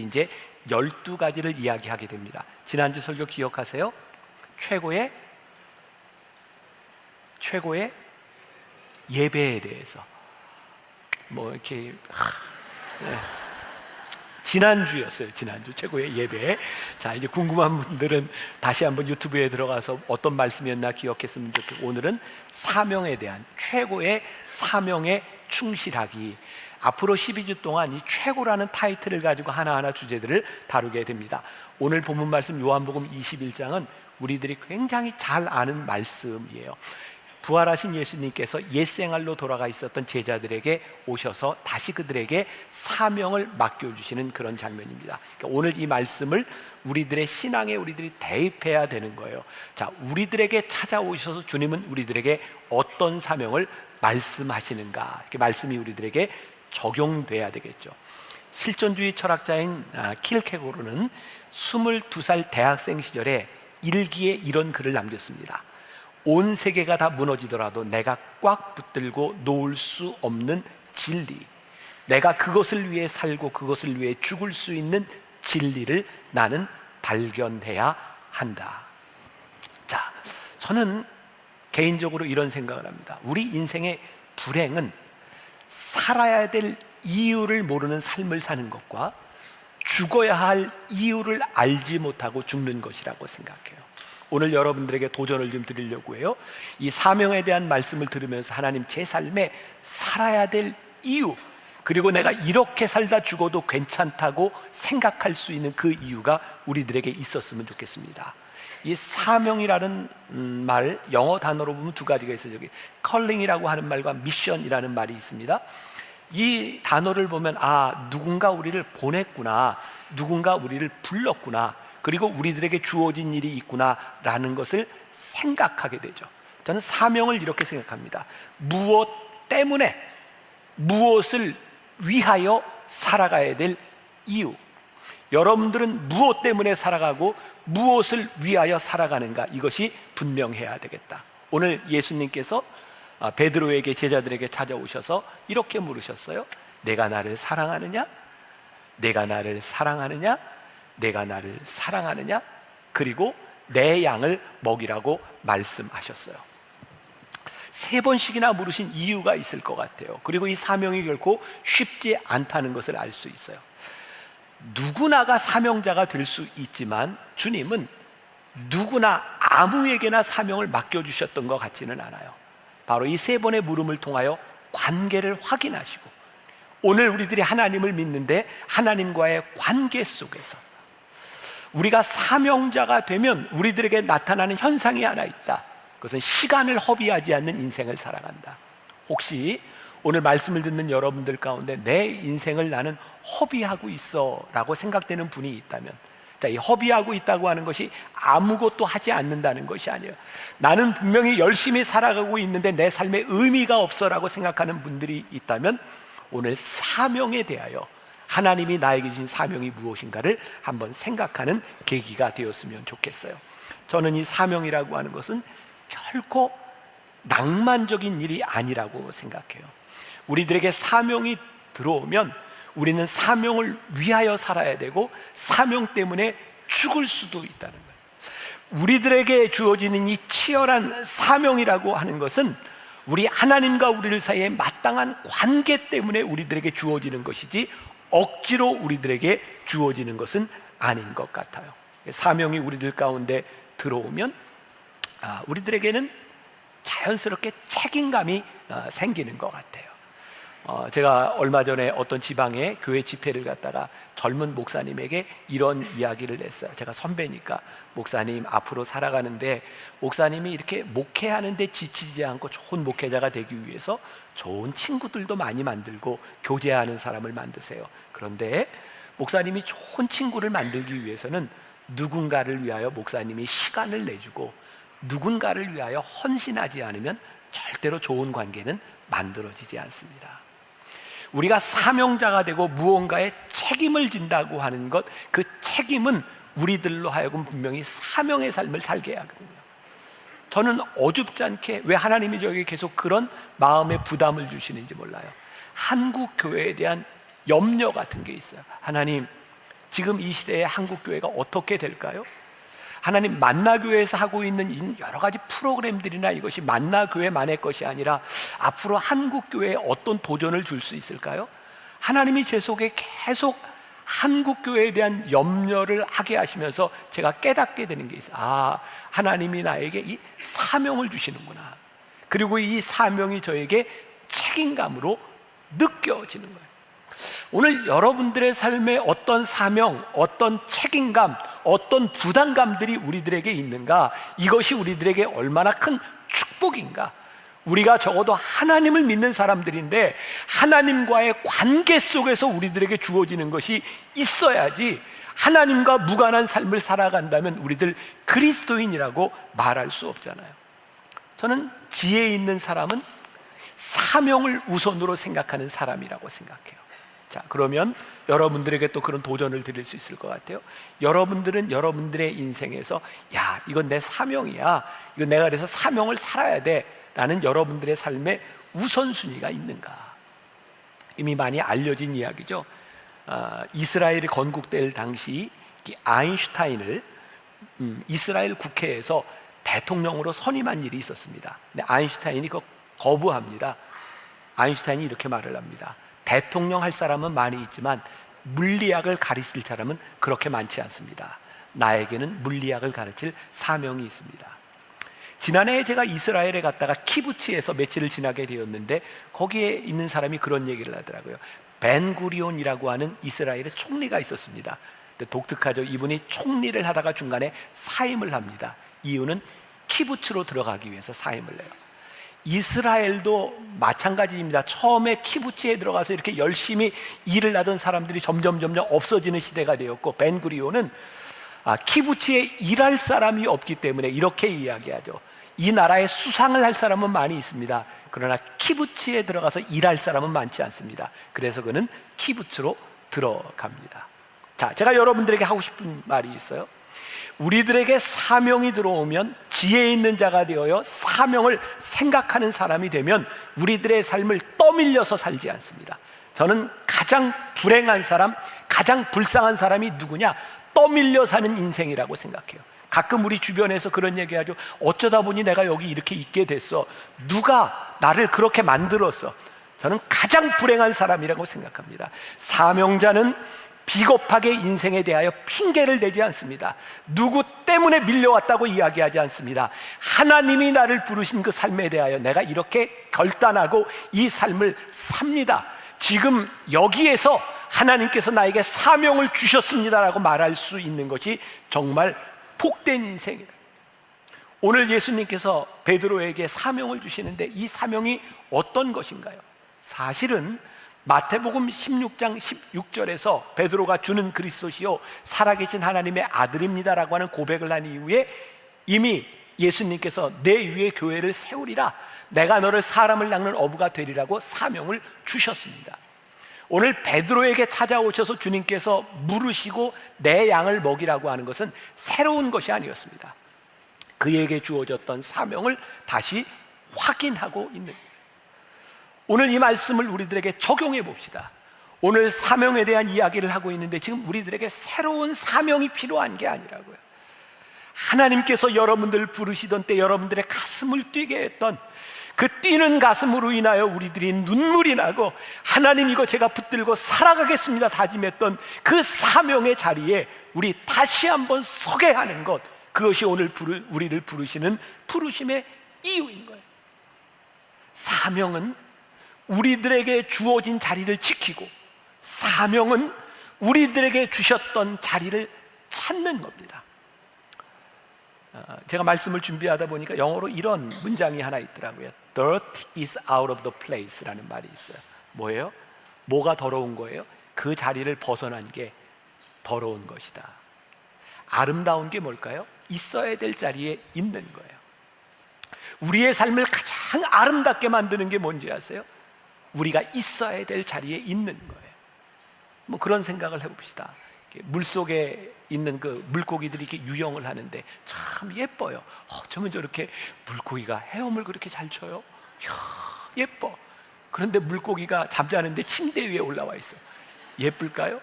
이제 12가지를 이야기하게 됩니다. 지난주 설교 기억하세요? 최고의 예배에 대해서 이렇게 네. 지난주였어요. 지난주 최고의 예배. 자, 이제 궁금한 분들은 다시 한번 유튜브에 들어가서 어떤 말씀이었나 기억했으면 좋겠고, 오늘은 사명에 대한, 최고의 사명에 충실하기. 앞으로 12주 동안 이 최고라는 타이틀을 가지고 하나하나 주제들을 다루게 됩니다. 오늘 본문 말씀 요한복음 21장은 우리들이 굉장히 잘 아는 말씀이에요. 부활하신 예수님께서 옛생활로 돌아가 있었던 제자들에게 오셔서 다시 그들에게 사명을 맡겨주시는 그런 장면입니다. 그러니까 오늘 이 말씀을 우리들의 신앙에 우리들이 대입해야 되는 거예요. 자, 우리들에게 찾아오셔서 주님은 우리들에게 어떤 사명을 말씀하시는가, 이렇게 말씀이 우리들에게 적용돼야 되겠죠. 실존주의 철학자인 킬케고르는 22살 대학생 시절에 일기에 이런 글을 남겼습니다. 온 세계가 다 무너지더라도 내가 꽉 붙들고 놓을 수 없는 진리, 내가 그것을 위해 살고 그것을 위해 죽을 수 있는 진리를 나는 발견해야 한다. 자, 저는 개인적으로 이런 생각을 합니다. 우리 인생의 불행은 살아야 될 이유를 모르는 삶을 사는 것과 죽어야 할 이유를 알지 못하고 죽는 것이라고 생각해요. 오늘 여러분들에게 도전을 좀 드리려고 해요. 이 사명에 대한 말씀을 들으면서 하나님, 제 삶에 살아야 될 이유, 그리고 내가 이렇게 살다 죽어도 괜찮다고 생각할 수 있는 그 이유가 우리들에게 있었으면 좋겠습니다. 이 사명이라는 말, 영어 단어로 보면 두 가지가 있어요. 여기 컬링이라고 하는 말과 미션이라는 말이 있습니다. 이 단어를 보면 누군가 우리를 보냈구나, 누군가 우리를 불렀구나, 그리고 우리들에게 주어진 일이 있구나라는 것을 생각하게 되죠. 저는 사명을 이렇게 생각합니다. 무엇 때문에, 무엇을 위하여 살아가야 될 이유. 여러분들은 무엇 때문에 살아가고 무엇을 위하여 살아가는가, 이것이 분명해야 되겠다. 오늘 예수님께서 베드로에게, 제자들에게 찾아오셔서 이렇게 물으셨어요. 내가 나를 사랑하느냐? 내가 나를 사랑하느냐? 내가 나를 사랑하느냐? 그리고 내 양을 먹이라고 말씀하셨어요. 3번씩이나 물으신 이유가 있을 것 같아요. 그리고 이 사명이 결코 쉽지 않다는 것을 알 수 있어요. 누구나가 사명자가 될 수 있지만 주님은 누구나 아무에게나 사명을 맡겨주셨던 것 같지는 않아요. 바로 이 3번의 물음을 통하여 관계를 확인하시고, 오늘 우리들이 하나님을 믿는데 하나님과의 관계 속에서 우리가 사명자가 되면 우리들에게 나타나는 현상이 하나 있다. 그것은 시간을 허비하지 않는 인생을 살아간다. 혹시 오늘 말씀을 듣는 여러분들 가운데 내 인생을 나는 허비하고 있어 라고 생각되는 분이 있다면, 자, 이 허비하고 있다고 하는 것이 아무것도 하지 않는다는 것이 아니에요. 나는 분명히 열심히 살아가고 있는데 내 삶에 의미가 없어 라고 생각하는 분들이 있다면, 오늘 사명에 대하여 하나님이 나에게 주신 사명이 무엇인가를 한번 생각하는 계기가 되었으면 좋겠어요. 저는 이 사명이라고 하는 것은 결코 낭만적인 일이 아니라고 생각해요. 우리들에게 사명이 들어오면 우리는 사명을 위하여 살아야 되고 사명 때문에 죽을 수도 있다는 거예요. 우리들에게 주어지는 이 치열한 사명이라고 하는 것은 우리 하나님과 우리들 사이에 마땅한 관계 때문에 우리들에게 주어지는 것이지 억지로 우리들에게 주어지는 것은 아닌 것 같아요. 사명이 우리들 가운데 들어오면 우리들에게는 자연스럽게 책임감이 생기는 것 같아요. 제가 얼마 전에 어떤 지방에 교회 집회를 갔다가 젊은 목사님에게 이런 이야기를 했어요. 제가 선배니까, 목사님 앞으로 살아가는데 목사님이 이렇게 목회하는데 지치지 않고 좋은 목회자가 되기 위해서 좋은 친구들도 많이 만들고 교제하는 사람을 만드세요. 그런데 목사님이 좋은 친구를 만들기 위해서는 누군가를 위하여 목사님이 시간을 내주고 누군가를 위하여 헌신하지 않으면 절대로 좋은 관계는 만들어지지 않습니다. 우리가 사명자가 되고 무언가의 책임을 진다고 하는 것, 그 책임은 우리들로 하여금 분명히 사명의 삶을 살게 하거든요. 저는 어줍지 않게 왜 하나님이 저에게 계속 그런 마음의 부담을 주시는지 몰라요. 한국 교회에 대한 염려 같은 게 있어요. 하나님, 지금 이 시대의 한국교회가 어떻게 될까요? 하나님, 만나교회에서 하고 있는 여러 가지 프로그램들이나 이것이 만나교회만의 것이 아니라 앞으로 한국교회에 어떤 도전을 줄 수 있을까요? 하나님이 제 속에 계속 한국교회에 대한 염려를 하게 하시면서 제가 깨닫게 되는 게 있어요. 하나님이 나에게 이 사명을 주시는구나. 그리고 이 사명이 저에게 책임감으로 느껴지는 거예요. 오늘 여러분들의 삶에 어떤 사명, 어떤 책임감, 어떤 부담감들이 우리들에게 있는가? 이것이 우리들에게 얼마나 큰 축복인가? 우리가 적어도 하나님을 믿는 사람들인데 하나님과의 관계 속에서 우리들에게 주어지는 것이 있어야지 하나님과 무관한 삶을 살아간다면 우리들 그리스도인이라고 말할 수 없잖아요. 저는 지혜 있는 사람은 사명을 우선으로 생각하는 사람이라고 생각해요. 자, 그러면 여러분들에게 또 그런 도전을 드릴 수 있을 것 같아요. 여러분들은 여러분들의 인생에서 이건 내 사명이야, 이건 내가 그래서 사명을 살아야 돼 라는 여러분들의 삶의 우선순위가 있는가? 이미 많이 알려진 이야기죠. 이스라엘이 건국될 당시 아인슈타인을 이스라엘 국회에서 대통령으로 선임한 일이 있었습니다. 근데 아인슈타인이 그거 거부합니다. 아인슈타인이 이렇게 말을 합니다. 대통령 할 사람은 많이 있지만 물리학을 가르칠 사람은 그렇게 많지 않습니다. 나에게는 물리학을 가르칠 사명이 있습니다. 지난해 제가 이스라엘에 갔다가 키부츠에서 며칠을 지나게 되었는데 거기에 있는 사람이 그런 얘기를 하더라고요. 벤구리온이라고 하는 이스라엘의 총리가 있었습니다. 근데 독특하죠. 이분이 총리를 하다가 중간에 사임을 합니다. 이유는 키부츠로 들어가기 위해서 사임을 해요. 이스라엘도 마찬가지입니다. 처음에 키부츠에 들어가서 이렇게 열심히 일을 하던 사람들이 점점 없어지는 시대가 되었고, 벤구리온은 키부츠에 일할 사람이 없기 때문에 이렇게 이야기하죠. 이 나라에 수상을 할 사람은 많이 있습니다. 그러나 키부츠에 들어가서 일할 사람은 많지 않습니다. 그래서 그는 키부츠로 들어갑니다. 자, 제가 여러분들에게 하고 싶은 말이 있어요. 우리들에게 사명이 들어오면 지혜 있는 자가 되어요 사명을 생각하는 사람이 되면 우리들의 삶을 떠밀려서 살지 않습니다. 저는 가장 불행한 사람, 가장 불쌍한 사람이 누구냐? 떠밀려 사는 인생이라고 생각해요. 가끔 우리 주변에서 그런 얘기하죠. 어쩌다 보니 내가 여기 이렇게 있게 됐어. 누가 나를 그렇게 만들었어. 저는 가장 불행한 사람이라고 생각합니다. 사명자는 비겁하게 인생에 대하여 핑계를 대지 않습니다. 누구 때문에 밀려왔다고 이야기하지 않습니다. 하나님이 나를 부르신 그 삶에 대하여 내가 이렇게 결단하고 이 삶을 삽니다. 지금 여기에서 하나님께서 나에게 사명을 주셨습니다라고 말할 수 있는 것이 정말 복된 인생이다. 오늘 예수님께서 베드로에게 사명을 주시는데 이 사명이 어떤 것인가요? 사실은 마태복음 16장 16절에서 베드로가 주는 그리스도시요 살아계신 하나님의 아들입니다라고 하는 고백을 한 이후에 이미 예수님께서 내 위에 교회를 세우리라, 내가 너를 사람을 낚는 어부가 되리라고 사명을 주셨습니다. 오늘 베드로에게 찾아오셔서 주님께서 물으시고 내 양을 먹이라고 하는 것은 새로운 것이 아니었습니다. 그에게 주어졌던 사명을 다시 확인하고 있는 거예요. 오늘 이 말씀을 우리들에게 적용해 봅시다. 오늘 사명에 대한 이야기를 하고 있는데 지금 우리들에게 새로운 사명이 필요한 게 아니라고요. 하나님께서 여러분들 부르시던 때 여러분들의 가슴을 뛰게 했던 그 뛰는 가슴으로 인하여 우리들이 눈물이 나고 하나님 이거 제가 붙들고 살아가겠습니다 다짐했던 그 사명의 자리에 우리 다시 한번 서게 하는 것, 그것이 오늘 우리를 부르시는 부르심의 이유인 거예요. 사명은 우리들에게 주어진 자리를 지키고 사명은 우리들에게 주셨던 자리를 찾는 겁니다. 제가 말씀을 준비하다 보니까 영어로 이런 문장이 하나 있더라고요. Dirt is out of the place 라는 말이 있어요. 뭐예요? 뭐가 더러운 거예요? 그 자리를 벗어난 게 더러운 것이다. 아름다운 게 뭘까요? 있어야 될 자리에 있는 거예요. 우리의 삶을 가장 아름답게 만드는 게 뭔지 아세요? 우리가 있어야 될 자리에 있는 거예요. 뭐 그런 생각을 해봅시다. 물속에 있는 그 물고기들이 이렇게 유영을 하는데 참 예뻐요. 어쩌면 저렇게 물고기가 헤엄을 그렇게 잘 쳐요? 이야, 예뻐. 그런데 물고기가 잠자는데 침대 위에 올라와 있어. 예쁠까요?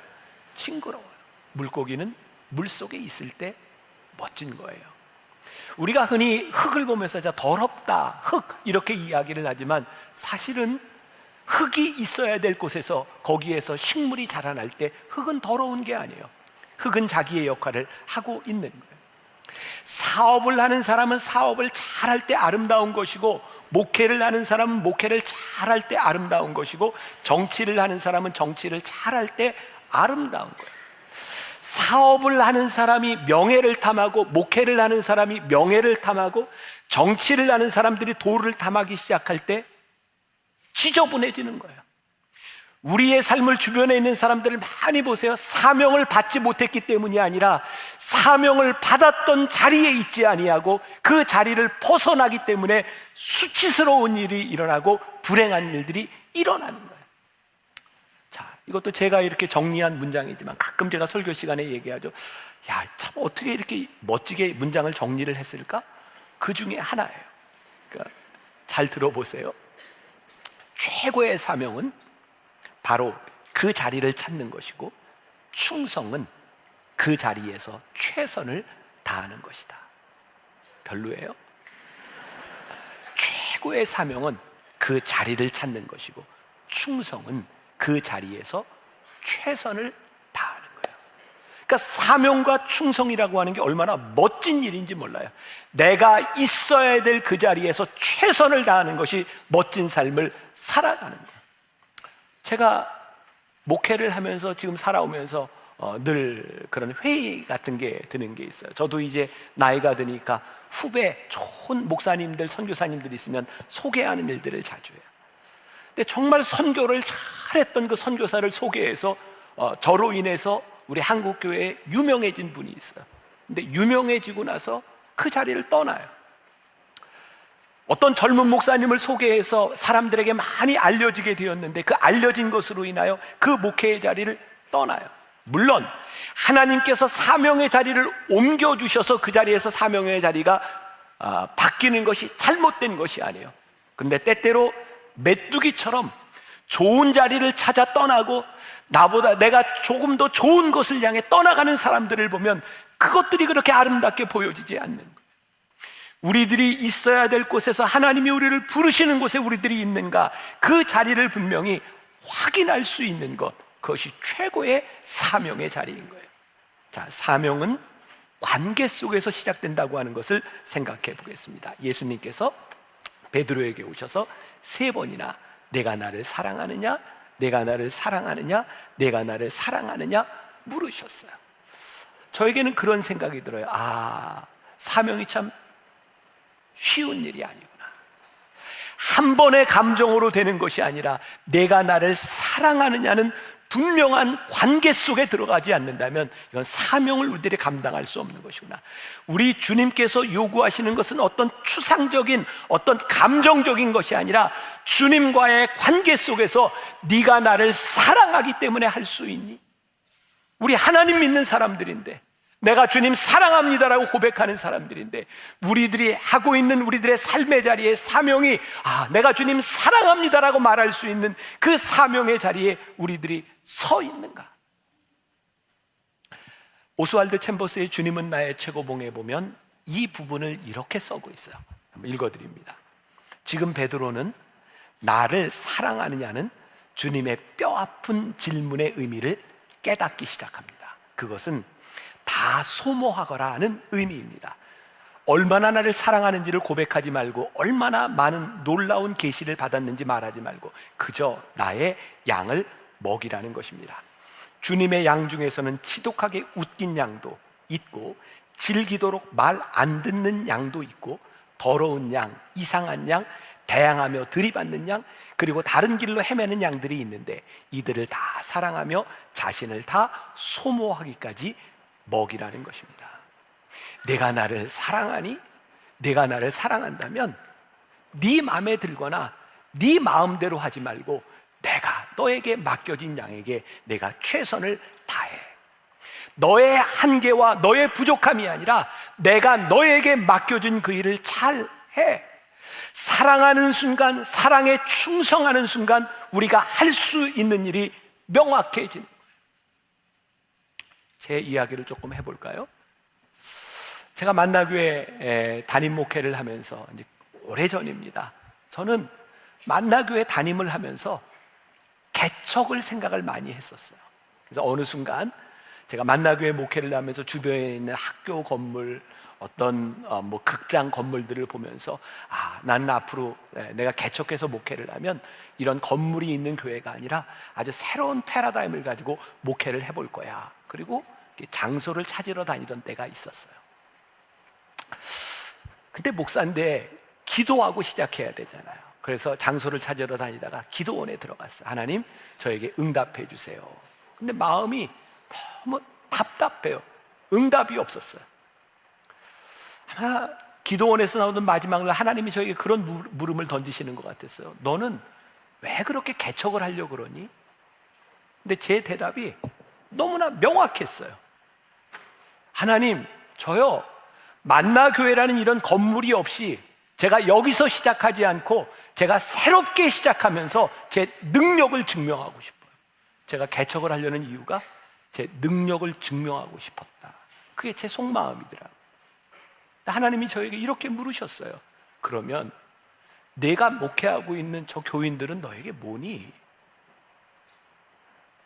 징그러워요. 물고기는 물속에 있을 때 멋진 거예요. 우리가 흔히 흙을 보면서 더럽다, 흙 이렇게 이야기를 하지만 사실은 흙이 있어야 될 곳에서 거기에서 식물이 자라날 때 흙은 더러운 게 아니에요. 흙은 자기의 역할을 하고 있는 거예요. 사업을 하는 사람은 사업을 잘할 때 아름다운 것이고, 목회를 하는 사람은 목회를 잘할 때 아름다운 것이고, 정치를 하는 사람은 정치를 잘할 때 아름다운 거예요. 사업을 하는 사람이 명예를 탐하고, 목회를 하는 사람이 명예를 탐하고, 정치를 하는 사람들이 도를 탐하기 시작할 때 지저분해지는 거예요. 우리의 삶을 주변에 있는 사람들을 많이 보세요. 사명을 받지 못했기 때문이 아니라 사명을 받았던 자리에 있지 아니하고 그 자리를 벗어나기 때문에 수치스러운 일이 일어나고 불행한 일들이 일어나는 거예요. 자, 이것도 제가 이렇게 정리한 문장이지만 가끔 제가 설교 시간에 얘기하죠. 야, 참 어떻게 이렇게 멋지게 문장을 정리를 했을까? 그 중에 하나예요. 그러니까 잘 들어보세요. 최고의 사명은 바로 그 자리를 찾는 것이고, 충성은 그 자리에서 최선을 다하는 것이다. 별로예요? 최고의 사명은 그 자리를 찾는 것이고, 충성은 그 자리에서 최선을 다하는 거예요. 그러니까 사명과 충성이라고 하는 게 얼마나 멋진 일인지 몰라요. 내가 있어야 될 그 자리에서 최선을 다하는 것이 멋진 삶을 살아가는 거예요. 제가 목회를 하면서 지금 살아오면서 늘 그런 회의 같은 게 드는 게 있어요. 저도 이제 나이가 드니까 후배 좋은 목사님들, 선교사님들 있으면 소개하는 일들을 자주 해요. 근데 정말 선교를 잘했던 그 선교사를 소개해서 저로 인해서 우리 한국교회에 유명해진 분이 있어요. 근데 유명해지고 나서 그 자리를 떠나요. 어떤 젊은 목사님을 소개해서 사람들에게 많이 알려지게 되었는데 그 알려진 것으로 인하여 그 목회의 자리를 떠나요. 물론 하나님께서 사명의 자리를 옮겨주셔서 그 자리에서 사명의 자리가 바뀌는 것이 잘못된 것이 아니에요. 근데 때때로 메뚜기처럼 좋은 자리를 찾아 떠나고 나보다 내가 조금 더 좋은 것을 향해 떠나가는 사람들을 보면 그것들이 그렇게 아름답게 보여지지 않는 거예요. 우리들이 있어야 될 곳에서 하나님이 우리를 부르시는 곳에 우리들이 있는가, 그 자리를 분명히 확인할 수 있는 것, 그것이 최고의 사명의 자리인 거예요. 자, 사명은 관계 속에서 시작된다고 하는 것을 생각해 보겠습니다. 예수님께서 베드로에게 오셔서 3번이나 내가 나를 사랑하느냐, 내가 나를 사랑하느냐, 내가 나를 사랑하느냐 물으셨어요. 저에게는 그런 생각이 들어요. 사명이 참 쉬운 일이 아니구나. 한 번의 감정으로 되는 것이 아니라 내가 나를 사랑하느냐는 분명한 관계 속에 들어가지 않는다면 이건 사명을 우리들이 감당할 수 없는 것이구나. 우리 주님께서 요구하시는 것은 어떤 추상적인, 어떤 감정적인 것이 아니라 주님과의 관계 속에서 네가 나를 사랑하기 때문에 할 수 있니? 우리 하나님 믿는 사람들인데, 내가 주님 사랑합니다라고 고백하는 사람들인데, 우리들이 하고 있는 우리들의 삶의 자리에 사명이 내가 주님 사랑합니다라고 말할 수 있는 그 사명의 자리에 우리들이 서 있는가? 오스왈드 챔버스의 주님은 나의 최고봉에 보면 이 부분을 이렇게 써고 있어요. 한번 읽어드립니다. 지금 베드로는 나를 사랑하느냐는 주님의 뼈아픈 질문의 의미를 깨닫기 시작합니다. 그것은 다 소모하거라 하는 의미입니다. 얼마나 나를 사랑하는지를 고백하지 말고 얼마나 많은 놀라운 계시를 받았는지 말하지 말고 그저 나의 양을 먹이라는 것입니다. 주님의 양 중에서는 지독하게 웃긴 양도 있고 질기도록 말 안 듣는 양도 있고 더러운 양, 이상한 양, 대항하며 들이받는 양, 그리고 다른 길로 헤매는 양들이 있는데 이들을 다 사랑하며 자신을 다 소모하기까지 먹이라는 것입니다. 내가 나를 사랑하니? 내가 나를 사랑한다면 네 마음에 들거나 네 마음대로 하지 말고 내가 너에게 맡겨진 양에게 내가 최선을 다해. 너의 한계와 너의 부족함이 아니라 내가 너에게 맡겨준 그 일을 잘 해. 사랑하는 순간, 사랑에 충성하는 순간 우리가 할 수 있는 일이 명확해진 거예요. 제 이야기를 조금 해볼까요? 제가 만나교회 담임 목회를 하면서 이제 오래전입니다. 저는 만나교회 담임을 하면서 개척을 생각을 많이 했었어요. 그래서 어느 순간 제가 만나교회 목회를 하면서 주변에 있는 학교 건물, 어떤 극장 건물들을 보면서 나는 앞으로 내가 개척해서 목회를 하면 이런 건물이 있는 교회가 아니라 아주 새로운 패러다임을 가지고 목회를 해볼 거야. 그리고 장소를 찾으러 다니던 때가 있었어요. 근데 목사인데 기도하고 시작해야 되잖아요. 그래서 장소를 찾으러 다니다가 기도원에 들어갔어요. 하나님, 저에게 응답해 주세요. 근데 마음이 너무 답답해요. 응답이 없었어요. 아마 기도원에서 나오던 마지막 날 하나님이 저에게 그런 물음을 던지시는 것 같았어요. 너는 왜 그렇게 개척을 하려고 그러니? 근데 제 대답이 너무나 명확했어요. 하나님, 저요 만나교회라는 이런 건물이 없이 제가 여기서 시작하지 않고 제가 새롭게 시작하면서 제 능력을 증명하고 싶어요. 제가 개척을 하려는 이유가 제 능력을 증명하고 싶었다. 그게 제 속마음이더라고요. 하나님이 저에게 이렇게 물으셨어요. 그러면 내가 목회하고 있는 저 교인들은 너에게 뭐니?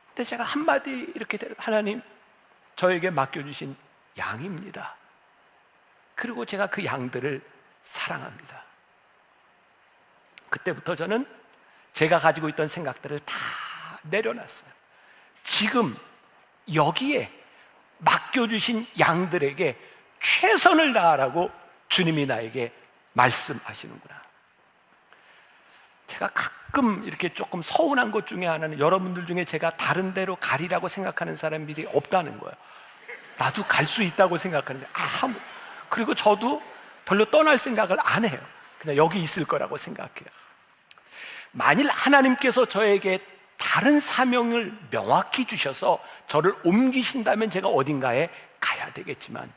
근데 제가 한마디 이렇게 하나님, 저에게 맡겨주신 양입니다. 그리고 제가 그 양들을 사랑합니다. 그때부터 저는 제가 가지고 있던 생각들을 다 내려놨어요. 지금 여기에 맡겨주신 양들에게 최선을 다하라고 주님이 나에게 말씀하시는구나. 제가 가끔 이렇게 조금 서운한 것 중에 하나는 여러분들 중에 제가 다른 데로 가리라고 생각하는 사람들이 없다는 거예요. 나도 갈 수 있다고 생각하는데 그리고 저도 별로 떠날 생각을 안 해요. 그냥 여기 있을 거라고 생각해요. 만일 하나님께서 저에게 다른 사명을 명확히 주셔서 저를 옮기신다면 제가 어딘가에 가야 되겠지만,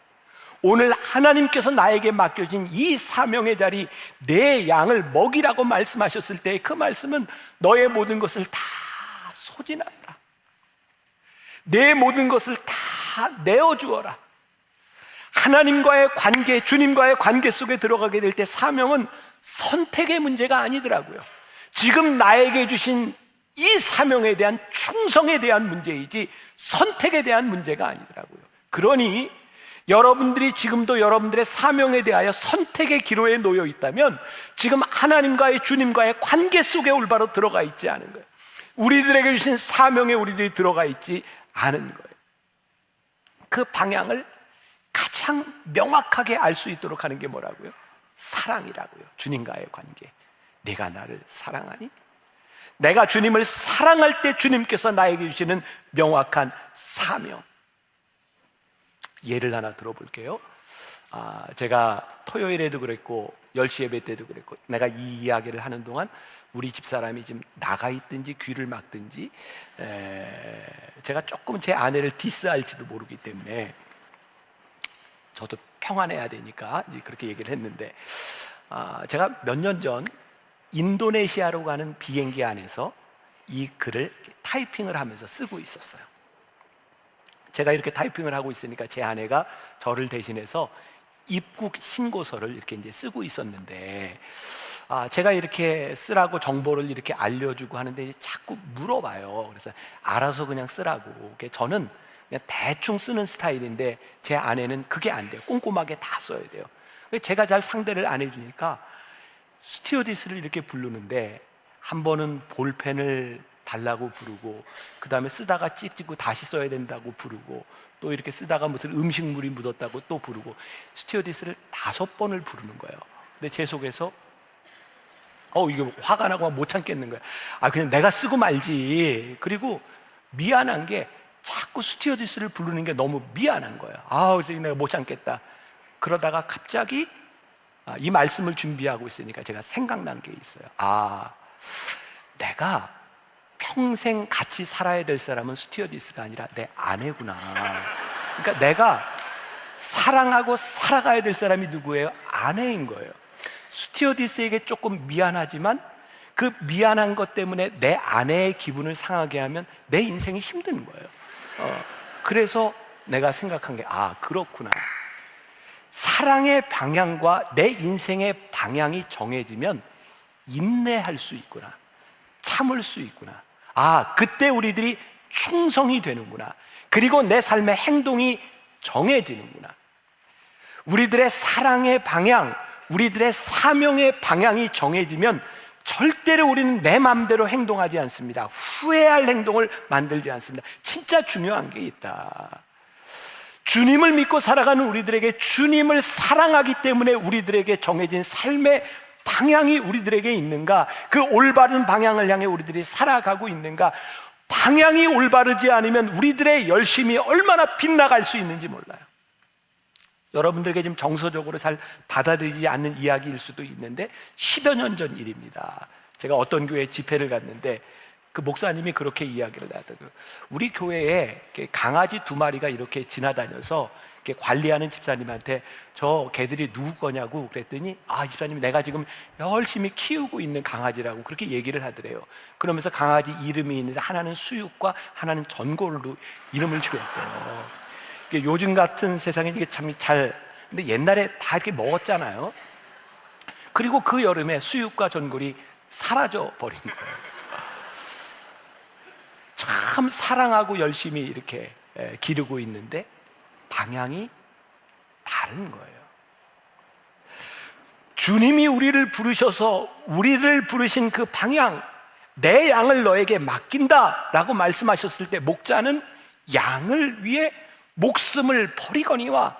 오늘 하나님께서 나에게 맡겨진 이 사명의 자리, 내 양을 먹이라고 말씀하셨을 때 그 말씀은 너의 모든 것을 다 소진하라, 내 모든 것을 다 내어주어라. 하나님과의 관계, 주님과의 관계 속에 들어가게 될 때 사명은 선택의 문제가 아니더라고요. 지금 나에게 주신 이 사명에 대한 충성에 대한 문제이지 선택에 대한 문제가 아니더라고요. 그러니 여러분들이 지금도 여러분들의 사명에 대하여 선택의 기로에 놓여 있다면 지금 하나님과의, 주님과의 관계 속에 올바로 들어가 있지 않은 거예요. 우리들에게 주신 사명에 우리들이 들어가 있지 않은 거예요. 그 방향을 가장 명확하게 알 수 있도록 하는 게 뭐라고요? 사랑이라고요. 주님과의 관계. 내가 나를 사랑하니? 내가 주님을 사랑할 때 주님께서 나에게 주시는 명확한 사명. 예를 하나 들어볼게요. 제가 토요일에도 그랬고 10시 예배 때도 그랬고, 내가 이 이야기를 하는 동안 우리 집사람이 지금 나가 있든지 귀를 막든지 제가 조금 제 아내를 디스할지도 모르기 때문에 저도 평안해야 되니까 그렇게 얘기를 했는데, 제가 몇 년 전 인도네시아로 가는 비행기 안에서 이 글을 타이핑을 하면서 쓰고 있었어요. 제가 이렇게 타이핑을 하고 있으니까 제 아내가 저를 대신해서 입국 신고서를 이렇게 이제 쓰고 있었는데, 제가 이렇게 쓰라고 정보를 이렇게 알려주고 하는데 자꾸 물어봐요. 그래서 알아서 그냥 쓰라고. 저는 그냥 대충 쓰는 스타일인데 제 아내는 그게 안 돼요. 꼼꼼하게 다 써야 돼요. 제가 잘 상대를 안 해주니까 스튜어디스를 이렇게 부르는데 한 번은 볼펜을 달라고 부르고, 그 다음에 쓰다가 찍고 다시 써야 된다고 부르고, 또 이렇게 쓰다가 무슨 음식물이 묻었다고 또 부르고, 스튜어디스를 5번을 부르는 거예요. 근데 제 속에서 이게 화가 나고 못 참겠는 거예요. 그냥 내가 쓰고 말지. 그리고 미안한 게 자꾸 스튜어디스를 부르는 게 너무 미안한 거예요. 내가 못 참겠다. 그러다가 갑자기 이 말씀을 준비하고 있으니까 제가 생각난 게 있어요. 내가 평생 같이 살아야 될 사람은 스튜어디스가 아니라 내 아내구나. 그러니까 내가 사랑하고 살아가야 될 사람이 누구예요? 아내인 거예요. 스튜어디스에게 조금 미안하지만 그 미안한 것 때문에 내 아내의 기분을 상하게 하면 내 인생이 힘든 거예요. 그래서 내가 생각한 게, 그렇구나. 사랑의 방향과 내 인생의 방향이 정해지면 인내할 수 있구나, 참을 수 있구나. 그때 우리들이 충성이 되는구나. 그리고 내 삶의 행동이 정해지는구나. 우리들의 사랑의 방향, 우리들의 사명의 방향이 정해지면 절대로 우리는 내 마음대로 행동하지 않습니다. 후회할 행동을 만들지 않습니다. 진짜 중요한 게 있다. 주님을 믿고 살아가는 우리들에게, 주님을 사랑하기 때문에 우리들에게 정해진 삶의 방향이 우리들에게 있는가? 그 올바른 방향을 향해 우리들이 살아가고 있는가? 방향이 올바르지 않으면 우리들의 열심이 얼마나 빗나갈 수 있는지 몰라요. 여러분들에게 지금 정서적으로 잘 받아들이지 않는 이야기일 수도 있는데 10여 년 전 일입니다. 제가 어떤 교회 집회를 갔는데 그 목사님이 그렇게 이야기를 하더라고요. 우리 교회에 강아지 2마리가 이렇게 지나다녀서 이렇게 관리하는 집사님한테 저 개들이 누구 거냐고 그랬더니 집사님, 내가 지금 열심히 키우고 있는 강아지라고 그렇게 얘기를 하더래요. 그러면서 강아지 이름이 있는데 하나는 수육과 하나는 전골로 이름을 지었대요. 요즘 같은 세상에 이게 참 근데 옛날에 다 이렇게 먹었잖아요. 그리고 그 여름에 수육과 전골이 사라져 버린 거예요. 참 사랑하고 열심히 이렇게 기르고 있는데 방향이 다른 거예요. 주님이 우리를 부르셔서 우리를 부르신 그 방향, 내 양을 너에게 맡긴다 라고 말씀하셨을 때 목자는 양을 위해 목숨을 버리거니와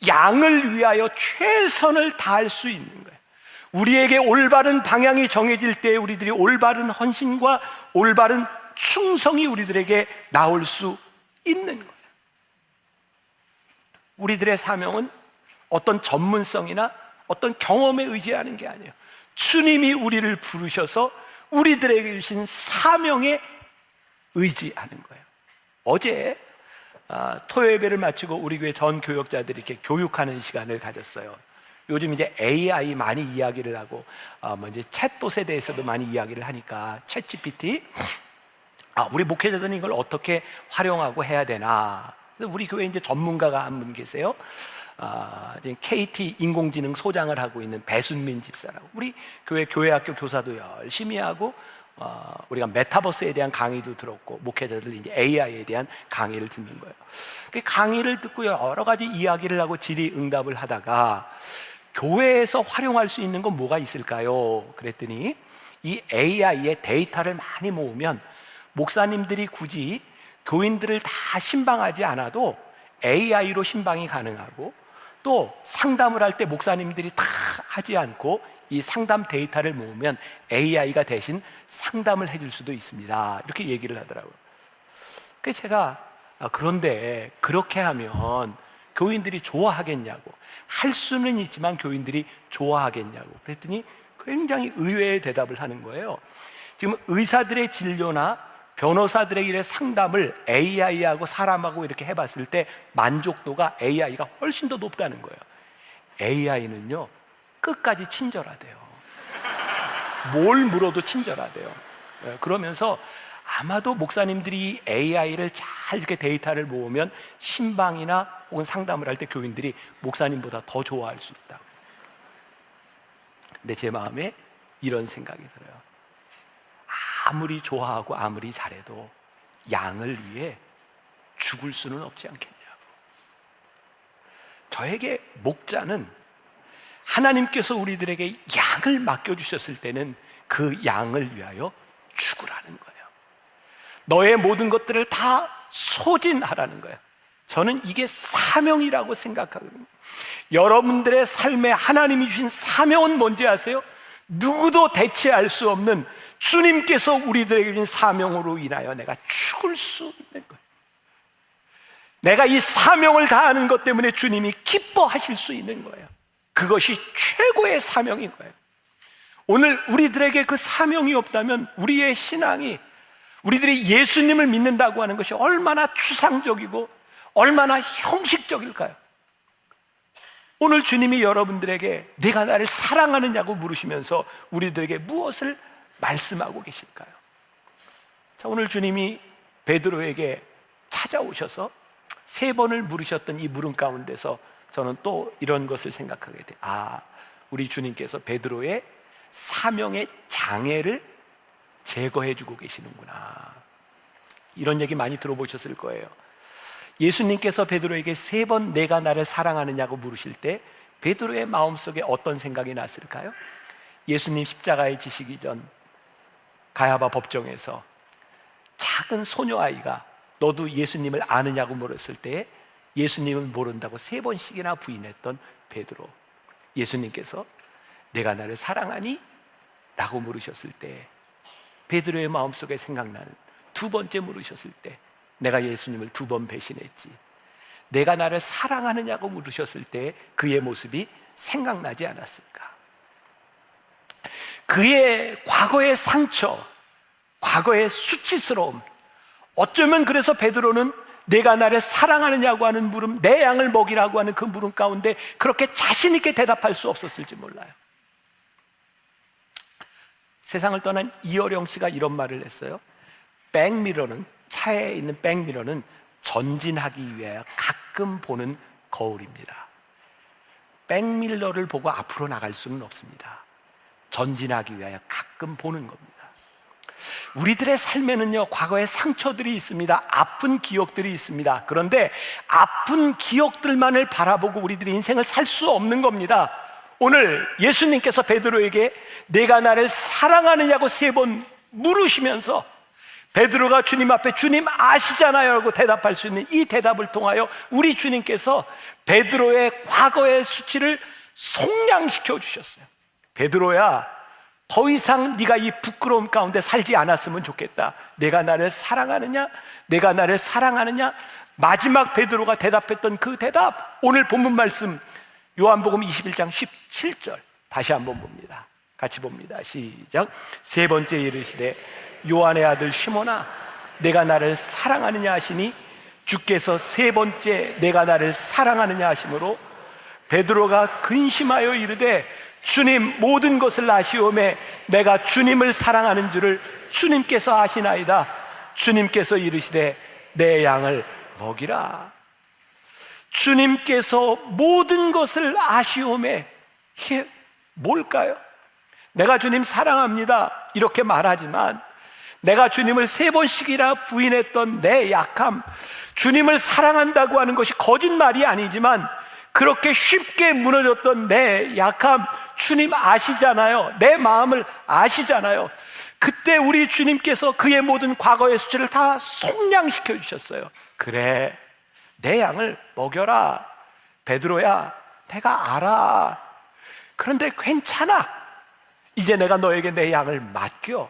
양을 위하여 최선을 다할 수 있는 거예요. 우리에게 올바른 방향이 정해질 때 우리들이 올바른 헌신과 올바른 충성이 우리들에게 나올 수 있는 거예요. 우리들의 사명은 어떤 전문성이나 어떤 경험에 의지하는 게 아니에요. 주님이 우리를 부르셔서 우리들에게 주신 사명에 의지하는 거예요. 어제 토요예배를 마치고 우리 교회 전 교역자들이 이렇게 교육하는 시간을 가졌어요. 요즘 이제 AI 많이 이야기를 하고 이제 챗봇에 대해서도 많이 이야기를 하니까 챗GPT, 우리 목회자들은 이걸 어떻게 활용하고 해야 되나. 우리 교회 이제 전문가가 한 분 계세요. 이제 KT 인공지능 소장을 하고 있는 배순민 집사라고. 우리 교회학교 교사도 열심히 하고 우리가 메타버스에 대한 강의도 들었고 목회자들 이제 AI에 대한 강의를 듣는 거예요. 그 강의를 듣고 여러 가지 이야기를 하고 질의응답을 하다가 교회에서 활용할 수 있는 건 뭐가 있을까요? 그랬더니 이 AI의 데이터를 많이 모으면 목사님들이 굳이 교인들을 다 신방하지 않아도 AI로 신방이 가능하고, 또 상담을 할 때 목사님들이 다 하지 않고 이 상담 데이터를 모으면 AI가 대신 상담을 해줄 수도 있습니다. 이렇게 얘기를 하더라고요. 그래서 제가 그런데 그렇게 하면 교인들이 좋아하겠냐고, 할 수는 있지만 교인들이 좋아하겠냐고 그랬더니 굉장히 의외의 대답을 하는 거예요. 지금 의사들의 진료나 변호사들의 상담을 AI하고 사람하고 이렇게 해봤을 때 만족도가 AI가 훨씬 더 높다는 거예요. AI는요 끝까지 친절하대요. 뭘 물어도 친절하대요. 그러면서 아마도 목사님들이 AI를 잘 이렇게 데이터를 모으면 신방이나 혹은 상담을 할 때 교인들이 목사님보다 더 좋아할 수 있다. 근데 제 마음에 이런 생각이 들어요. 아무리 좋아하고 아무리 잘해도 양을 위해 죽을 수는 없지 않겠냐고. 저에게 목자는 하나님께서 우리들에게 양을 맡겨주셨을 때는 그 양을 위하여 죽으라는 거예요. 너의 모든 것들을 다 소진하라는 거예요. 저는 이게 사명이라고 생각하거든요. 여러분들의 삶에 하나님이 주신 사명은 뭔지 아세요? 누구도 대체할 수 없는 주님께서 우리들에게 주신 사명으로 인하여 내가 죽을 수 있는 거예요. 내가 이 사명을 다하는 것 때문에 주님이 기뻐하실 수 있는 거예요. 그것이 최고의 사명인 거예요. 오늘 우리들에게 그 사명이 없다면 우리의 신앙이, 우리들이 예수님을 믿는다고 하는 것이 얼마나 추상적이고 얼마나 형식적일까요? 오늘 주님이 여러분들에게 네가 나를 사랑하느냐고 물으시면서 우리들에게 무엇을 말씀하고 계실까요? 자, 오늘 주님이 베드로에게 찾아오셔서 3번을 물으셨던 이 물음 가운데서 저는 또 이런 것을 생각하게 돼요. 우리 주님께서 베드로의 사명의 장애를 제거해주고 계시는구나. 이런 얘기 많이 들어보셨을 거예요. 예수님께서 베드로에게 3번 내가 나를 사랑하느냐고 물으실 때 베드로의 마음속에 어떤 생각이 났을까요? 예수님 십자가에 지시기 전 가야바 법정에서 작은 소녀아이가 너도 예수님을 아느냐고 물었을 때 예수님을 모른다고 3번씩이나 부인했던 베드로. 예수님께서 내가 나를 사랑하니? 라고 물으셨을 때 베드로의 마음속에 생각나는 2번째 물으셨을 때 내가 예수님을 2번 배신했지, 내가 나를 사랑하느냐고 물으셨을 때 그의 모습이 생각나지 않았을까? 그의 과거의 상처, 과거의 수치스러움, 어쩌면 그래서 베드로는 내가 나를 사랑하느냐고 하는 물음, 내 양을 먹이라고 하는 그 물음 가운데 그렇게 자신 있게 대답할 수 없었을지 몰라요. 세상을 떠난 이어령 씨가 이런 말을 했어요. 백미러는, 차에 있는 백미러는 전진하기 위하여 가끔 보는 거울입니다. 백밀러를 보고 앞으로 나갈 수는 없습니다. 전진하기 위하여 가끔 보는 겁니다. 우리들의 삶에는요, 과거의 상처들이 있습니다. 아픈 기억들이 있습니다. 그런데 아픈 기억들만을 바라보고 우리들이 인생을 살 수 없는 겁니다. 오늘 예수님께서 베드로에게 내가 나를 사랑하느냐고 3번 물으시면서 베드로가 주님 앞에 주님 아시잖아요 라고 대답할 수 있는 이 대답을 통하여 우리 주님께서 베드로의 과거의 수치를 속량시켜 주셨어요. 베드로야, 더 이상 네가 이 부끄러움 가운데 살지 않았으면 좋겠다. 내가 나를 사랑하느냐? 내가 나를 사랑하느냐? 마지막 베드로가 대답했던 그 대답, 오늘 본문 말씀 요한복음 21장 17절 다시 한번 봅니다. 같이 봅니다. 시작. 3번째 이르시되 요한의 아들 시몬아, 내가 나를 사랑하느냐 하시니 주께서 3번째 내가 나를 사랑하느냐 하심으로 베드로가 근심하여 이르되 주님, 모든 것을 아시오매 내가 주님을 사랑하는 줄을 주님께서 아시나이다. 주님께서 이르시되 내 양을 먹이라. 주님께서 모든 것을 아시오매, 이게 뭘까요? 내가 주님 사랑합니다 이렇게 말하지만 내가 주님을 3번씩이나 부인했던 내 약함, 주님을 사랑한다고 하는 것이 거짓말이 아니지만 그렇게 쉽게 무너졌던 내 약함, 주님 아시잖아요. 내 마음을 아시잖아요. 그때 우리 주님께서 그의 모든 과거의 수치를 다 속량시켜 주셨어요. 그래, 내 양을 먹여라. 베드로야, 내가 알아. 그런데 괜찮아. 이제 내가 너에게 내 양을 맡겨.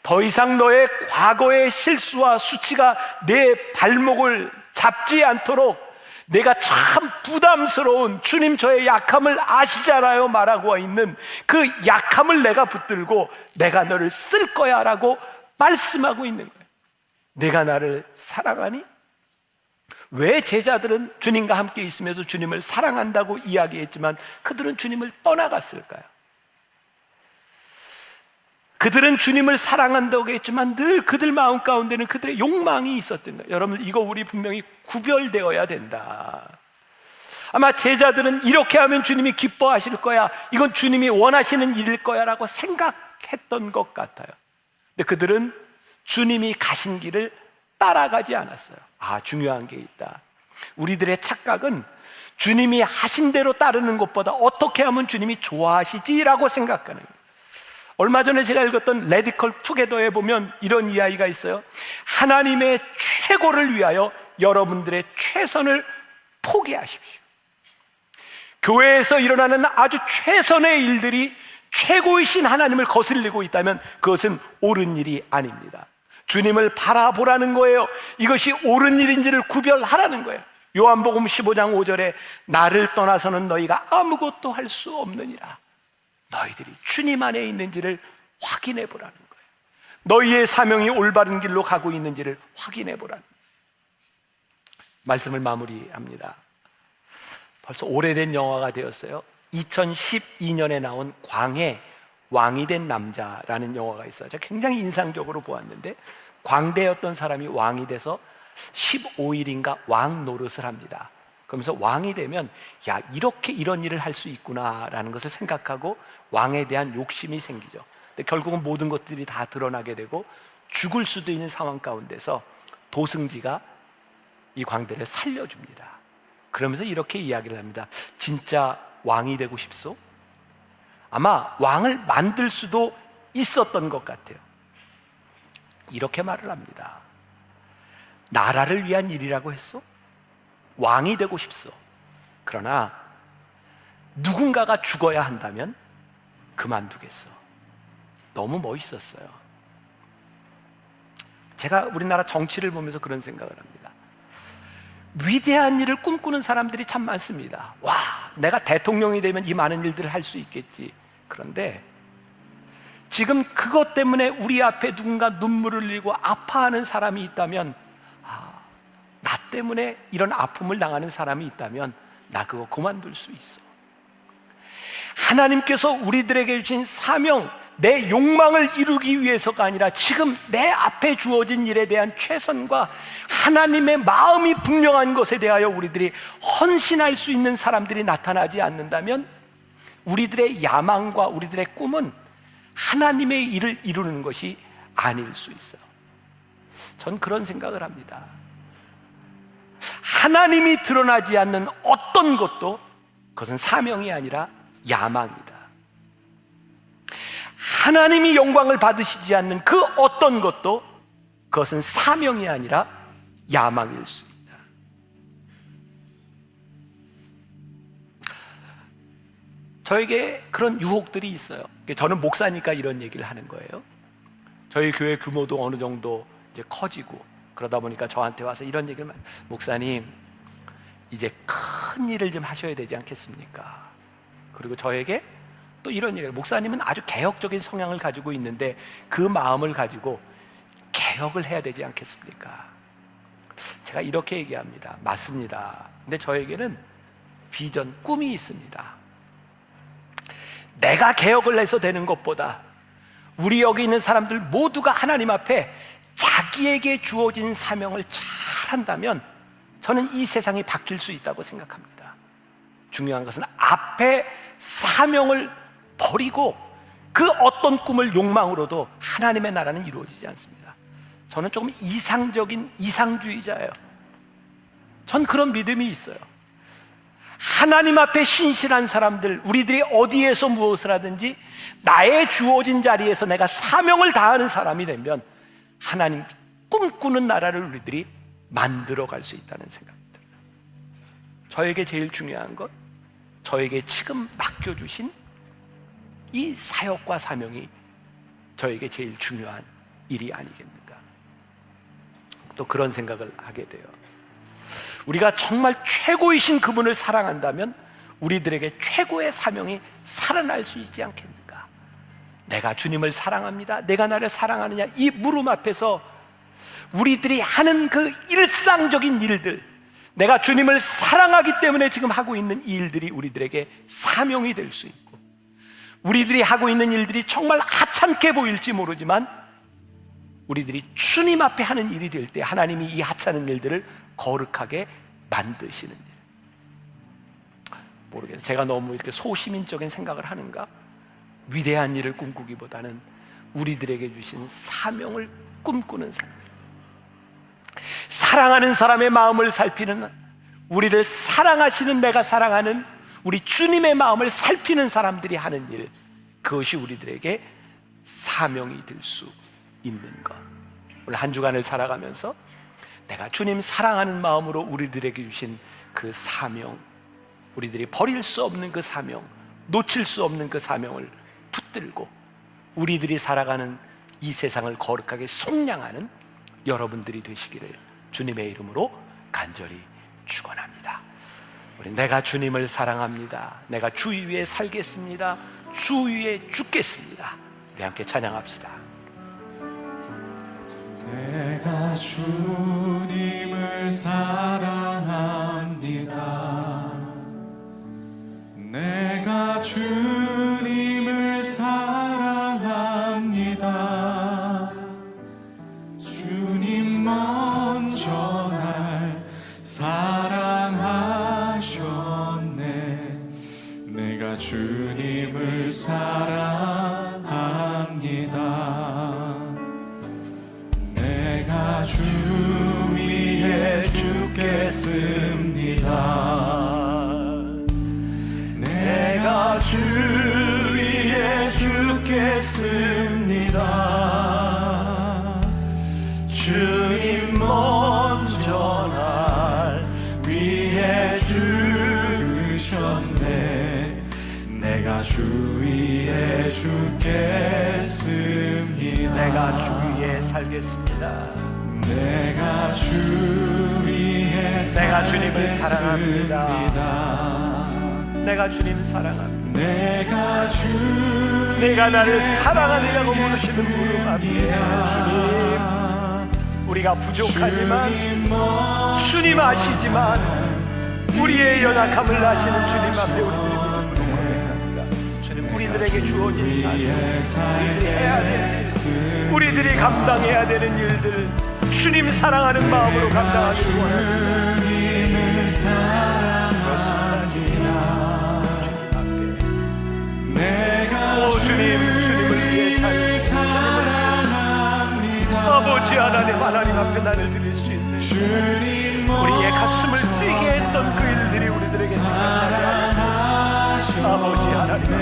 더 이상 너의 과거의 실수와 수치가 내 발목을 잡지 않도록 내가 참 부담스러운 주님 저의 약함을 아시잖아요 말하고 있는 그 약함을 내가 붙들고 내가 너를 쓸 거야 라고 말씀하고 있는 거예요. 내가 나를 사랑하니? 왜 제자들은 주님과 함께 있으면서 주님을 사랑한다고 이야기했지만 그들은 주님을 떠나갔을까요? 그들은 주님을 사랑한다고 했지만 늘 그들 마음 가운데는 그들의 욕망이 있었던 거예요. 여러분, 이거 우리 분명히 구별되어야 된다. 아마 제자들은 이렇게 하면 주님이 기뻐하실 거야, 이건 주님이 원하시는 일일 거야 라고 생각했던 것 같아요. 근데 그들은 주님이 가신 길을 따라가지 않았어요. 중요한 게 있다. 우리들의 착각은 주님이 하신 대로 따르는 것보다 어떻게 하면 주님이 좋아하시지라고 생각하는 거예요. 얼마 전에 제가 읽었던 레디컬 투게더에 보면 이런 이야기가 있어요. 하나님의 최고를 위하여 여러분들의 최선을 포기하십시오. 교회에서 일어나는 아주 최선의 일들이 최고이신 하나님을 거슬리고 있다면 그것은 옳은 일이 아닙니다. 주님을 바라보라는 거예요. 이것이 옳은 일인지를 구별하라는 거예요. 요한복음 15장 5절에 나를 떠나서는 너희가 아무것도 할 수 없느니라. 너희들이 주님 안에 있는지를 확인해 보라는 거예요. 너희의 사명이 올바른 길로 가고 있는지를 확인해 보라는 거예요. 말씀을 마무리합니다. 벌써 오래된 영화가 되었어요. 2012년에 나온 광해 왕이 된 남자라는 영화가 있어요. 제가 굉장히 인상적으로 보았는데 광대였던 사람이 왕이 돼서 15일인가 왕 노릇을 합니다. 그러면서 왕이 되면 야, 이렇게 이런 일을 할 수 있구나라는 것을 생각하고 왕에 대한 욕심이 생기죠. 근데 결국은 모든 것들이 다 드러나게 되고 죽을 수도 있는 상황 가운데서 도승지가 이 광대를 살려줍니다. 그러면서 이렇게 이야기를 합니다. 진짜 왕이 되고 싶소? 아마 왕을 만들 수도 있었던 것 같아요. 이렇게 말을 합니다. 나라를 위한 일이라고 했소? 왕이 되고 싶소. 그러나 누군가가 죽어야 한다면 그만두겠어. 너무 멋있었어요. 제가 우리나라 정치를 보면서 그런 생각을 합니다. 위대한 일을 꿈꾸는 사람들이 참 많습니다. 와, 내가 대통령이 되면 이 많은 일들을 할 수 있겠지. 그런데 지금 그것 때문에 우리 앞에 누군가 눈물을 흘리고 아파하는 사람이 있다면, 나 때문에 이런 아픔을 당하는 사람이 있다면 나 그거 그만둘 수 있어. 하나님께서 우리들에게 주신 사명, 내 욕망을 이루기 위해서가 아니라 지금 내 앞에 주어진 일에 대한 최선과 하나님의 마음이 분명한 것에 대하여 우리들이 헌신할 수 있는 사람들이 나타나지 않는다면 우리들의 야망과 우리들의 꿈은 하나님의 일을 이루는 것이 아닐 수 있어요. 전 그런 생각을 합니다. 하나님이 드러나지 않는 어떤 것도 그것은 사명이 아니라 야망이다. 하나님이 영광을 받으시지 않는 그 어떤 것도 그것은 사명이 아니라 야망일 수 있다. 저에게 그런 유혹들이 있어요. 저는 목사니까 이런 얘기를 하는 거예요. 저희 교회 규모도 어느 정도 이제 커지고 그러다 보니까 저한테 와서 이런 얘기를 많이, 목사님 이제 큰 일을 좀 하셔야 되지 않겠습니까? 그리고 저에게 또 이런 얘기를, 목사님은 아주 개혁적인 성향을 가지고 있는데 그 마음을 가지고 개혁을 해야 되지 않겠습니까? 제가 이렇게 얘기합니다. 맞습니다. 근데 저에게는 비전, 꿈이 있습니다. 내가 개혁을 해서 되는 것보다 우리 여기 있는 사람들 모두가 하나님 앞에 자기에게 주어진 사명을 잘 한다면 저는 이 세상이 바뀔 수 있다고 생각합니다. 중요한 것은 앞에 사명을 버리고 그 어떤 꿈을 욕망으로도 하나님의 나라는 이루어지지 않습니다. 저는 조금 이상주의자예요. 전 그런 믿음이 있어요. 하나님 앞에 신실한 사람들, 우리들이 어디에서 무엇을 하든지 나의 주어진 자리에서 내가 사명을 다하는 사람이 되면 하나님 꿈꾸는 나라를 우리들이 만들어 갈 수 있다는 생각이 들어요. 저에게 제일 중요한 것, 저에게 지금 맡겨주신 이 사역과 사명이 저에게 제일 중요한 일이 아니겠는가. 또 그런 생각을 하게 돼요. 우리가 정말 최고이신 그분을 사랑한다면 우리들에게 최고의 사명이 살아날 수 있지 않겠는가. 내가 주님을 사랑합니다, 내가 나를 사랑하느냐, 이 물음 앞에서 우리들이 하는 그 일상적인 일들, 내가 주님을 사랑하기 때문에 지금 하고 있는 이 일들이 우리들에게 사명이 될 수 있고, 우리들이 하고 있는 일들이 정말 하찮게 보일지 모르지만 우리들이 주님 앞에 하는 일이 될 때 하나님이 이 하찮은 일들을 거룩하게 만드시는 일. 모르겠어요. 제가 너무 이렇게 소시민적인 생각을 하는가? 위대한 일을 꿈꾸기보다는 우리들에게 주신 사명을 꿈꾸는 사람, 사랑하는 사람의 마음을 살피는, 우리를 사랑하시는 내가 사랑하는 우리 주님의 마음을 살피는 사람들이 하는 일, 그것이 우리들에게 사명이 될 수 있는 것. 오늘 한 주간을 살아가면서 내가 주님 사랑하는 마음으로 우리들에게 주신 그 사명, 우리들이 버릴 수 없는 그 사명, 놓칠 수 없는 그 사명을 붙들고 우리들이 살아가는 이 세상을 거룩하게 속량하는 여러분들이 되시기를 주님의 이름으로 간절히 축원합니다. 우리 내가 주님을 사랑합니다, 내가 주 위에 살겠습니다, 주 위에 죽겠습니다. 우리 함께 찬양합시다. 내가 주님을 사랑합니다. 내가 주님을 사랑합니다. 주님 먼저 주겠습니다. 주님 먼저 날 위해 죽으셨네. 내가 주 위에 죽겠습니다. 내가 주 위에 살겠습니다. 내가 주 위에 내가 주님을 살겠습니다. 내가 주님 사랑합니다. 내가 나를 사랑하느냐고 물으시는 물음 앞에 주님, 우리가 부족하지만 주님 아시지만 우리의 연약함을 아시는 주님 앞에 우리들이 무릎을 고백합니다. 주님, 우리들에게 주어진 삶, 우리들이 해야 될 일, 우리들이 감당해야 되는 일들, 주님 사랑하는 마음으로 감당하기를 원합니다. 주님을 위해 살고 아버지 하나님 앞에 나를 드릴 수 있는 우리의 가슴을 뛰게 했던 그 일들이 우리들에게 생각나게 하옵소서. 아버지 하나님 앞에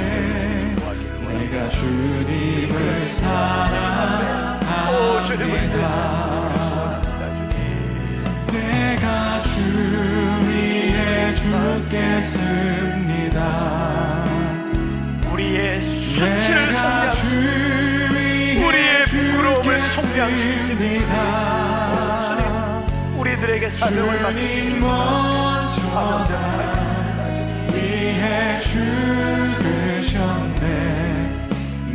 내가 주님을 사랑합니다. 주님을 위해 살고 내가 주 위에 죽겠습니다. 우리의 수치를 속량, 우리의 부끄러움을 속량시키십니다. 주님, 우리들에게 사명을 맡기십니다. 사명대로 살겠습니다. 위에 죽으셨네.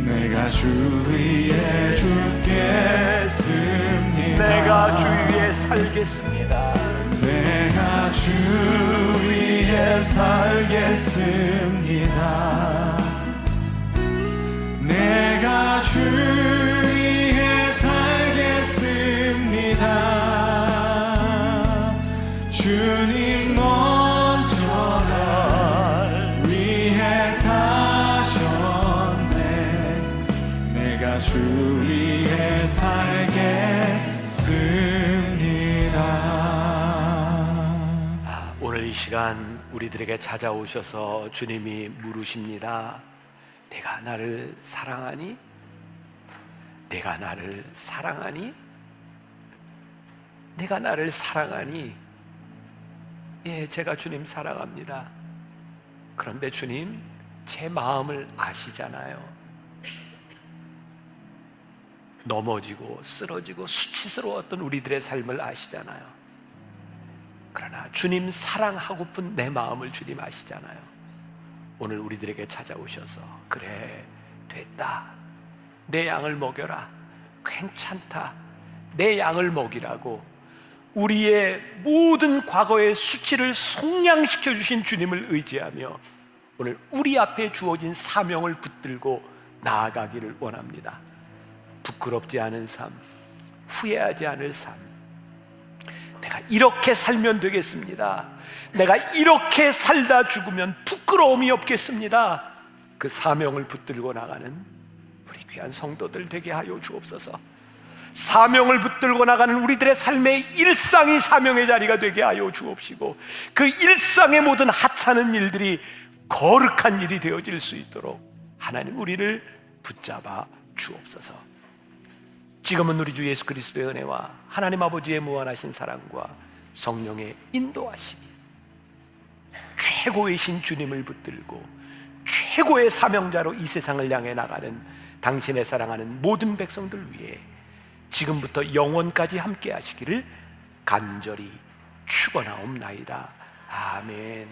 내가 주 위에 죽겠습니다. 내가 주 위에 살겠습니다. 내가 주 위에 살겠습니다. 내가 주 위에 살겠습니다. 주님 먼저 날 위해 사셨네. 내가 주 위에 살겠습니다. 오늘 이 시간 우리들에게 찾아오셔서 주님이 물으십니다. 내가 나를 사랑하니? 내가 나를 사랑하니? 내가 나를 사랑하니? 예, 제가 주님 사랑합니다. 그런데 주님, 제 마음을 아시잖아요. 넘어지고 쓰러지고 수치스러웠던 우리들의 삶을 아시잖아요. 그러나 주님 사랑하고픈 내 마음을 주님 아시잖아요. 오늘 우리들에게 찾아오셔서 그래, 됐다, 내 양을 먹여라, 괜찮다, 내 양을 먹이라고 우리의 모든 과거의 수치를 속량시켜 주신 주님을 의지하며 오늘 우리 앞에 주어진 사명을 붙들고 나아가기를 원합니다. 부끄럽지 않은 삶, 후회하지 않을 삶, 내가 이렇게 살면 되겠습니다, 내가 이렇게 살다 죽으면 부끄러움이 없겠습니다, 그 사명을 붙들고 나가는 우리 귀한 성도들 되게 하여 주옵소서. 사명을 붙들고 나가는 우리들의 삶의 일상이 사명의 자리가 되게 하여 주옵시고, 그 일상의 모든 하찮은 일들이 거룩한 일이 되어질 수 있도록 하나님 우리를 붙잡아 주옵소서. 지금은 우리 주 예수 그리스도의 은혜와 하나님 아버지의 무한하신 사랑과 성령의 인도하심이 최고이신 주님을 붙들고 최고의 사명자로 이 세상을 향해 나가는 당신의 사랑하는 모든 백성들 위해 지금부터 영원까지 함께 하시기를 간절히 축원하옵나이다. 아멘.